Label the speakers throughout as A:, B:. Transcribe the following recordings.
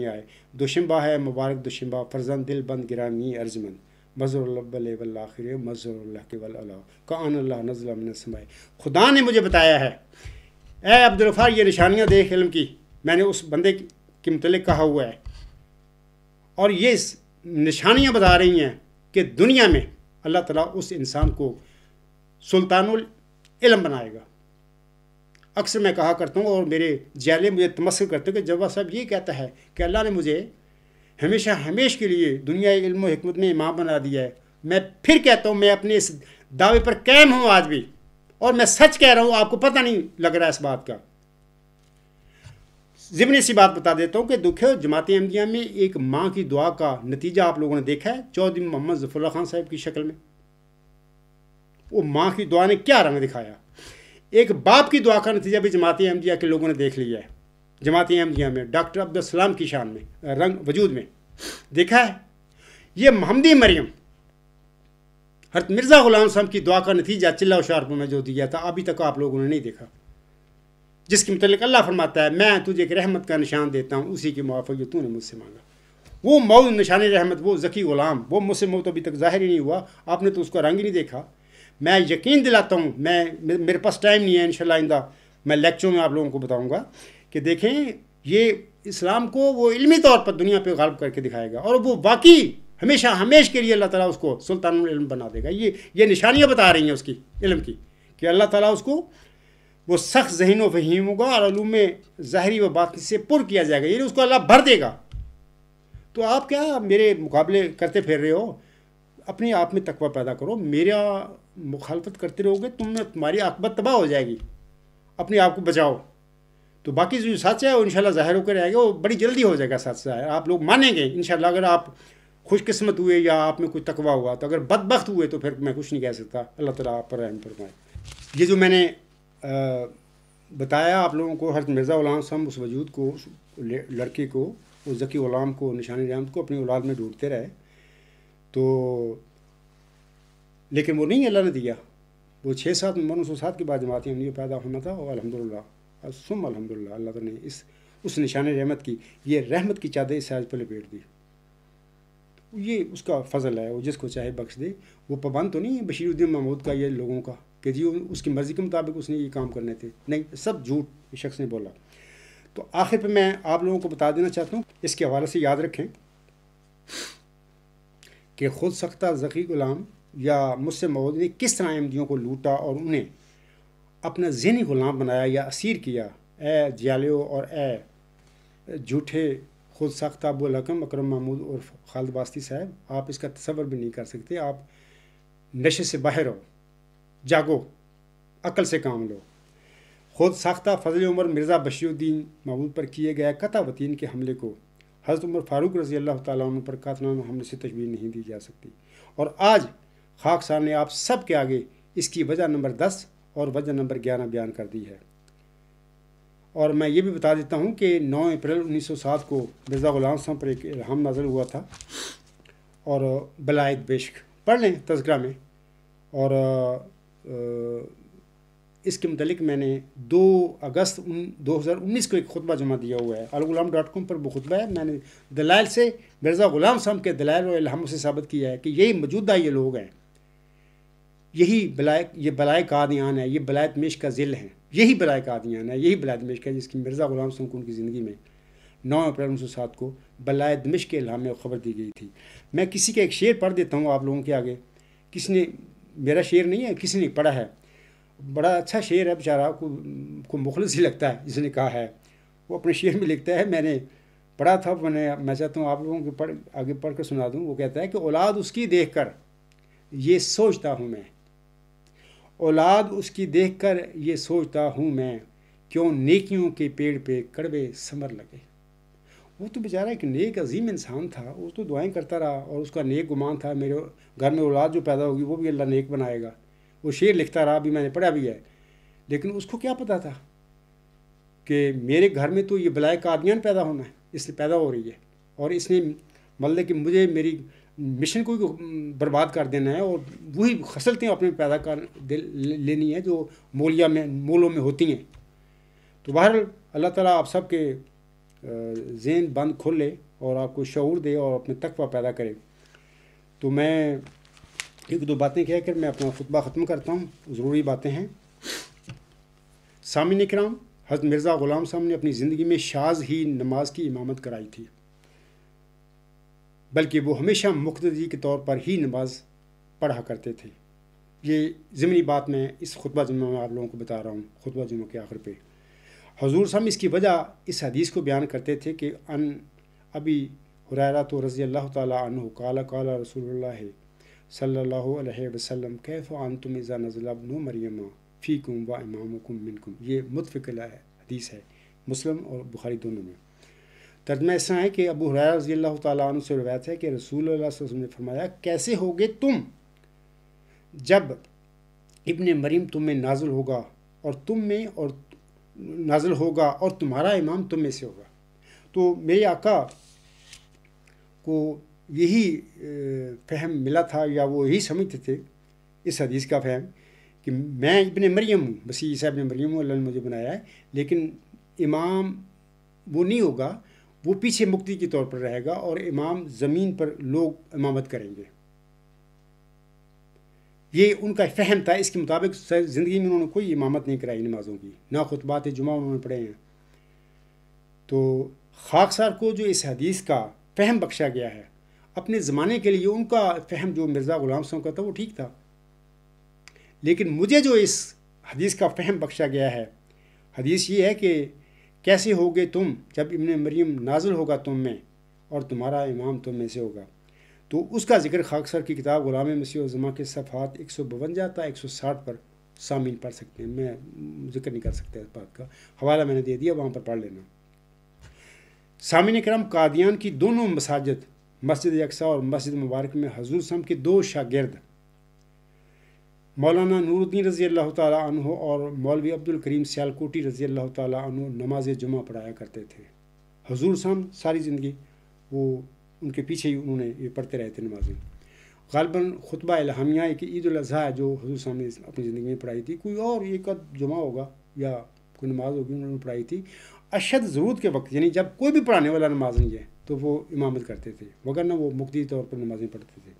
A: آئے دوشنبہ ہے مبارک دوشنبہ فرزند دل بند گرامی ارجمند مظہر اللہ والآخر مظہر اللہ کے والعلا کان اللہ نزل من السماء. خدا نے مجھے بتایا ہے اے عبدالغفار یہ نشانیاں دیکھ علم کی. میں نے اس بندے کے متعلق کہا ہوا ہے اور یہ نشانیاں بتا رہی ہیں کہ دنیا میں اللہ تعالیٰ اس انسان کو سلطان العلم بنائے گا. اکثر میں کہا کرتا ہوں اور میرے جیلے مجھے تمسک کرتے ہیں کہ جواد صاحب یہ کہتا ہے کہ اللہ نے مجھے ہمیشہ ہمیشہ کے لیے دنیا علم و حکمت میں امام بنا دیا ہے. میں پھر کہتا ہوں میں اپنے اس دعوے پر قائم ہوں آج بھی اور میں سچ کہہ رہا ہوں. آپ کو پتہ نہیں لگ رہا ہے اس بات کا. ضمنی سی بات بتا دیتا ہوں کہ دیکھو جماعت احمدیہ میں ایک ماں کی دعا کا نتیجہ آپ لوگوں نے دیکھا ہے چودھری محمد ظفر اللہ خان صاحب کی شکل میں. وہ ماں کی دعا نے کیا رنگ دکھایا. ایک باپ کی دعا کا نتیجہ بھی جماعت احمدیہ کے لوگوں نے دیکھ لیا ہے. جماعت احمدیہ میں ڈاکٹر عبدالسلام کی شان میں رنگ وجود میں دیکھا ہے. یہ محمدی مریم حضرت مرزا غلام صاحب کی دعا کا نتیجہ چلہ و شارپور میں جو دیا تھا ابھی تک آپ لوگوں نے نہیں دیکھا. جس کے متعلق اللہ فرماتا ہے میں تجھے ایک رحمت کا نشان دیتا ہوں اسی کی موافق جو تو نے مجھ سے مانگا. وہ موت نشان رحمت وہ ذکی غلام وہ مجھ سے موت ابھی تک ظاہر ہی نہیں ہوا. آپ نے تو اس کا رنگ ہی نہیں دیکھا. میں یقین دلاتا ہوں میرے پاس ٹائم نہیں ہے انشاءاللہ آئندہ میں لیکچروں میں آپ لوگوں کو بتاؤں گا کہ دیکھیں یہ اسلام کو وہ علمی طور پر دنیا پہ غالب کر کے دکھائے گا اور وہ واقعی ہمیشہ کے لیے اللہ تعالیٰ اس کو سلطان العلم بنا دے گا. یہ نشانیاں بتا رہی ہیں اس کی علم کی کہ اللہ تعالیٰ اس کو وہ سخت ذہین و فہیم ہوگا اور علوم ظاہری و باطنی سے پر کیا جائے گا. یعنی اس کو اللہ بھر دے گا. تو آپ کیا میرے مقابلے کرتے پھر رہے ہو. اپنے آپ میں تقوی پیدا کرو. میرا مخالفت کرتے رہو گے تمہاری عاقبت تباہ ہو جائے گی. اپنے آپ کو بچاؤ. تو باقی جو سچ ہے وہ انشاءاللہ ظاہر ہو کر رہے گا. وہ بڑی جلدی ہو جائے گا سچ ہے. آپ لوگ مانیں گے انشاءاللہ. اگر آپ خوش قسمت ہوئے یا آپ میں کوئی تقوی ہوا تو اگر بدبخت ہوئے تو پھر میں کچھ نہیں کہہ سکتا. اللہ تعالیٰ آپ پر رحم فرمائے. یہ جو میں نے بتایا آپ لوگوں کو حضرت مرزا غلام صاحب اس وجود کو اس لڑکے کو اس ذکی غلام کو نشان رحمت کو اپنی اولاد میں ڈھونڈتے رہے تو لیکن وہ نہیں اللہ نے دیا. وہ 6-7 1907 کے بعد جماعت احمدیہ پیدا ہونا تھا اور الحمدللہ ثم الحمدللہ اللہ تعالیٰ نے اس نشان رحمت کی یہ رحمت کی چادر اس آج پہ لپیٹ دی. یہ اس کا فضل ہے. وہ جس کو چاہے بخش دے. وہ پابند تو نہیں ہے بشیر الدین محمود کا یہ لوگوں کا کہ جی اس کی مرضی کے مطابق اس نے یہ کام کرنے تھے. نہیں سب جھوٹ اس شخص نے بولا. تو آخر پہ میں آپ لوگوں کو بتا دینا چاہتا ہوں اس کے حوالے سے یاد رکھیں کہ خود سختہ ذکی غلام یا مجھ سے موعود نے کس طرح احمدیوں کو لوٹا اور انہیں اپنا ذہنی غلام بنایا یا اسیر کیا. اے جیالیو اور اے جھوٹے خود ساختہ ابو الحکم اکرم محمود اور خالد واسطی صاحب آپ اس کا تصور بھی نہیں کر سکتے. آپ نشے سے باہر ہو. جاگو. عقل سے کام لو. خود ساختہ فضل عمر مرزا بشیر الدین محمود پر کیے گئے قطع وطین کے حملے کو حضرت عمر فاروق رضی اللہ تعالیٰ عنہ پر قاتلانہ حملے سے تشبیہ نہیں دی جا سکتی. اور آج خاکسار نے آپ سب کے آگے اس کی وجہ نمبر 10 اور وجہ نمبر 11 بیان کر دی ہے. اور میں یہ بھی بتا دیتا ہوں کہ 9 اپریل 1907 کو مرزا غلام صاحب پر ایک الہام نازل ہوا تھا اور بلائد بیشک پڑھ لیں تذکرہ میں. اور اس کے متعلق میں نے 2 اگست 2019 کو ایک خطبہ جمع دیا ہوا ہے. الغلام.com پر وہ خطبہ ہے. میں نے دلائل سے مرزا غلام صاحب کے دلائل اور الہاموں سے ثابت کیا ہے کہ یہی موجودہ یہ لوگ ہیں. یہ بلائے قادیان ہے. یہ بلائے دمشق کا ذل ہیں. یہی بلائے قادیان ہے. یہی بلائے دمشق ہے جس کی مرزا غلام صاحب کو ان کی زندگی میں 9 اپریل 1907 کو بلائے دمشق کے الہام میں خبر دی گئی تھی. میں کسی کا ایک شعر پڑھ دیتا ہوں آپ لوگوں کے آگے. کسی نے میرا شعر نہیں ہے کسی نے پڑھا ہے. بڑا اچھا شعر ہے. بیچارہ کو مخلص ہی لگتا ہے جس نے کہا ہے. وہ اپنے شعر میں لکھتا ہے. میں نے پڑھا تھا. میں چاہتا ہوں آپ لوگوں کو آگے پڑھ کر سنا دوں. وہ کہتا ہے کہ اولاد اس کی دیکھ کر یہ سوچتا ہوں میں. اولاد اس کی دیکھ کر یہ سوچتا ہوں میں کیوں نیکیوں کے پیڑ پہ کڑوے ثمر لگے. وہ تو بیچارہ ایک نیک عظیم انسان تھا. وہ تو دعائیں کرتا رہا اور اس کا نیک گمان تھا میرے گھر میں اولاد جو پیدا ہوگی وہ بھی اللہ نیک بنائے گا. وہ شعر لکھتا رہا. بھی میں نے پڑھا بھی ہے. لیکن اس کو کیا پتا تھا کہ میرے گھر میں تو یہ بلائے قادیان پیدا ہونا ہے. اس سے پیدا ہو رہی ہے اور اس نے مطلب کہ مجھے میری مشن کو برباد کر دینا ہے اور وہی خصلتیں اپنے پیدا کر لینی ہے جو مولوں میں ہوتی ہیں. تو بہرحال اللہ تعالیٰ آپ سب کے ذہن بند کھولے اور آپ کو شعور دے اور اپنے تقویٰ پیدا کرے. تو میں ایک دو باتیں کہہ کر میں اپنا خطبہ ختم کرتا ہوں. ضروری باتیں ہیں. سامعین کرام، حضرت مرزا غلام صاحب نے اپنی زندگی میں شاذ ہی نماز کی امامت کرائی تھی، بلکہ وہ ہمیشہ مقتدی کے طور پر ہی نماز پڑھا کرتے تھے. یہ ضمنی بات میں اس خطبہ جمعہ میں آپ لوگوں کو بتا رہا ہوں. خطبہ جمعہ کے آخر پہ حضور صاحب اس کی وجہ اس حدیث کو بیان کرتے تھے کہ ان ابی ہریرہ رضی اللہ تعالیٰ عنہ قال قال رسول اللہ صلی اللہ علیہ وسلم کیف انتم اذا نزل ابن مریم فیکم و امامکم منکم. یہ متفق علیہ حدیث ہے، مسلم اور بخاری دونوں میں. ترجمہ اس طرح ہے کہ ابو ہریرہ رضی اللہ تعالیٰ عنہ سے روایت ہے کہ رسول اللہ صلی اللہ علیہ وسلم نے فرمایا، کیسے ہوگے تم جب ابن مریم تم میں نازل ہوگا اور تمہارا امام تم میں سے ہوگا. تو میرے آقا کو یہی فہم ملا تھا، یا وہ یہی سمجھتے تھے اس حدیث کا فہم، کہ میں ابن مریم ہوں، مسیح عیسیٰ ابن مریم ہوں، اللہ نے مجھے بنایا ہے، لیکن امام وہ نہیں ہوگا، وہ پیچھے مقتدی کے طور پر رہے گا اور امام زمین پر لوگ امامت کریں گے. یہ ان کا فہم تھا. اس کے مطابق زندگی میں انہوں نے کوئی امامت نہیں کرائی نمازوں کی، نہ خطبات جمعہ انہوں نے پڑھے ہیں. تو خاکسار کو جو اس حدیث کا فہم بخشا گیا ہے اپنے زمانے کے لیے، ان کا فہم جو مرزا غلام صاحب کا تھا وہ ٹھیک تھا، لیکن مجھے جو اس حدیث کا فہم بخشا گیا ہے، حدیث یہ ہے کہ کیسے ہوگے تم جب ابن مریم نازل ہوگا تم میں اور تمہارا امام تم میں سے ہوگا. تو اس کا ذکر خاکسار کی کتاب غلام مسیح الزماں کے صفحات 152 تا 160 پر سامعین پڑھ سکتے ہیں. میں ذکر نہیں کر سکتا اس بات کا، حوالہ میں نے دے دیا، وہاں پر پڑھ لینا. سامعین کرام، قادیان کی دونوں مساجد، مسجد اقصی اور مسجد مبارک میں حضور صلی اللہ علیہ وسلم کے دو شاگرد مولانا نور الدین رضی اللہ تعالیٰ عنہ اور مولوی عبد الکریم سیالکوٹی رضی اللہ تعالیٰ عنہ نماز جمعہ پڑھایا کرتے تھے. حضور صلی اللہ علیہ وسلم ساری زندگی وہ ان کے پیچھے ہی انہوں نے یہ پڑھتے رہے تھے نمازیں. غالباً خطبہ الہامیہ ایک عید الاضحیٰ ہے جو حضور صلی اللہ علیہ وسلم نے اپنی زندگی میں پڑھائی تھی، کوئی اور ایک جمعہ ہوگا یا کوئی نماز ہوگی انہوں نے پڑھائی تھی. اشد ضرورت کے وقت، یعنی جب کوئی بھی پڑھانے والا نماز نہیں ہے تو وہ امامت کرتے تھے، وگرنہ وہ مقتدی طور پر نمازیں پڑھتے تھے.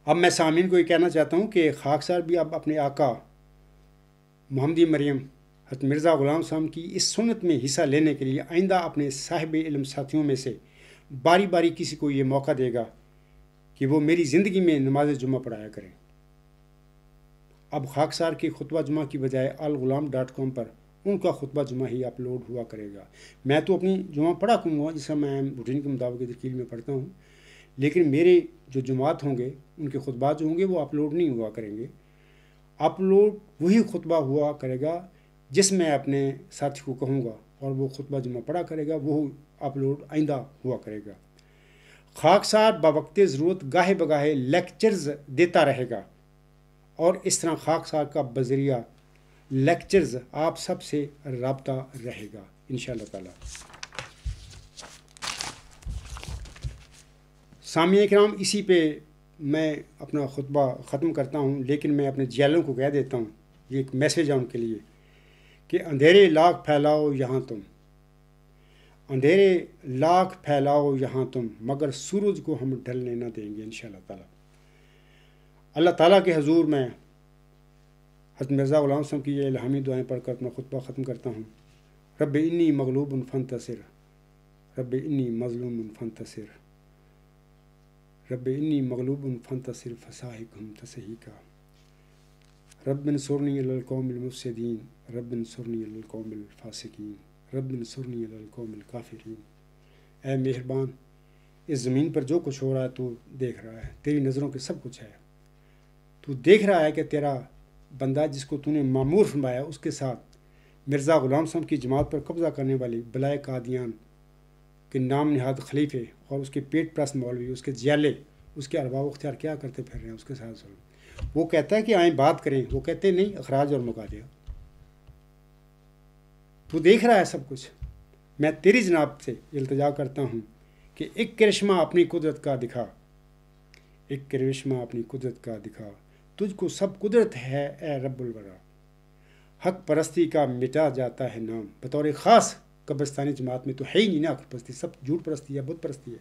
A: اب میں سامعین کو یہ کہنا چاہتا ہوں کہ خاکسار بھی اب اپنے آقا محمدی مریم حضرت مرزا غلام صاحب کی اس سنت میں حصہ لینے کے لیے آئندہ اپنے صاحب علم ساتھیوں میں سے باری باری کسی کو یہ موقع دے گا کہ وہ میری زندگی میں نماز جمعہ پڑھایا کریں. اب خاکسار کے خطبہ جمعہ کی بجائے alghulam.com پر ان کا خطبہ جمعہ ہی اپلوڈ ہوا کرے گا. میں تو اپنی جمعہ پڑھا کروں گا جس کا میں روٹین کے مطابق ترکیل میں پڑھتا ہوں، لیکن میرے جو جماعت ہوں گے ان کے خطبات جو ہوں گے وہ اپلوڈ نہیں ہوا کریں گے. اپلوڈ وہی خطبہ ہوا کرے گا جس میں اپنے ساتھی کو کہوں گا اور وہ خطبہ جمعہ پڑھا کرے گا، وہ اپلوڈ آئندہ ہوا کرے گا. خاکسار باوقت ضرورت گاہے بگاہے لیکچرز دیتا رہے گا، اور اس طرح خاکسار کا بذریعہ لیکچرز آپ سب سے رابطہ رہے گا انشاءاللہ تعالی. سامعین کرام، اسی پہ میں اپنا خطبہ ختم کرتا ہوں، لیکن میں اپنے جیلوں کو کہہ دیتا ہوں، یہ ایک میسیج ہے ان کے لیے کہ اندھیرے لاکھ پھیلاؤ یہاں تم، اندھیرے لاکھ پھیلاؤ یہاں تم، مگر سورج کو ہم ڈھلنے نہ دیں گے انشاءاللہ تعالی. اللہ تعالیٰ کے حضور میں حضرت مرزا غلام صاحب کی یہ الہامی دعائیں پڑھ کر اپنا خطبہ ختم کرتا ہوں. رب انی مغلوب فانتصر، رب انی مظلوم فانتصر، رب انی مغلوب فانتصر فساحقہم تسحیقا، رب انصرنی علی القوم المفسدین، رب انصرنی علی القوم الفاسقین، رب انصرنی علی القوم الکافرین. اے مہربان، اس زمین پر جو کچھ ہو رہا ہے تو دیکھ رہا ہے، تیری نظروں کے سب کچھ ہے، تو دیکھ رہا ہے کہ تیرا بندہ جس کو تو نے معمور فرمایا اس کے ساتھ مرزا غلام صاحب کی جماعت پر قبضہ کرنے والی بلائے قادیان کے نام نہاد خلیفے اور اس کے پیٹ پرست مولوی، اس کے جیلے، اس کے ارباب اختیار کیا کرتے پھر رہے ہیں اس کے ساتھ. وہ کہتا ہے کہ آئیں بات کریں، وہ کہتے نہیں اخراج اور مقادیا. تو دیکھ رہا ہے سب کچھ. میں تیری جناب سے التجا کرتا ہوں کہ ایک کرشمہ اپنی قدرت کا دکھا، ایک کرشمہ اپنی قدرت کا دکھا، تجھ کو سب قدرت ہے اے رب الورا. حق پرستی کا مٹا جاتا ہے نام، بطور خاص قبرستانی جماعت میں تو ہے ہی نہیں نا حق پرستی، سب جھوٹ پرستی ہے، بت پرستی ہے۔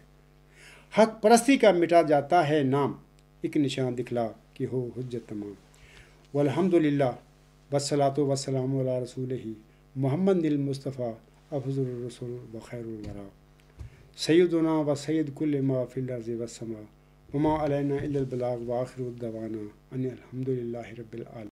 A: حق پرستی کا مٹا جاتا ہے نام، ایک نشان دکھلا کہ ہو حجت تمام۔ والحمدللہ والصلاۃ والسلام علی رسول ہی محمد المصطفیٰ افضل الرسول وخیر الورا سیدنا و سید کل ما فی الارض والسماء وما علینا الا البلاغ وآخر دعوانا ان الحمدللہ رب العالمین۔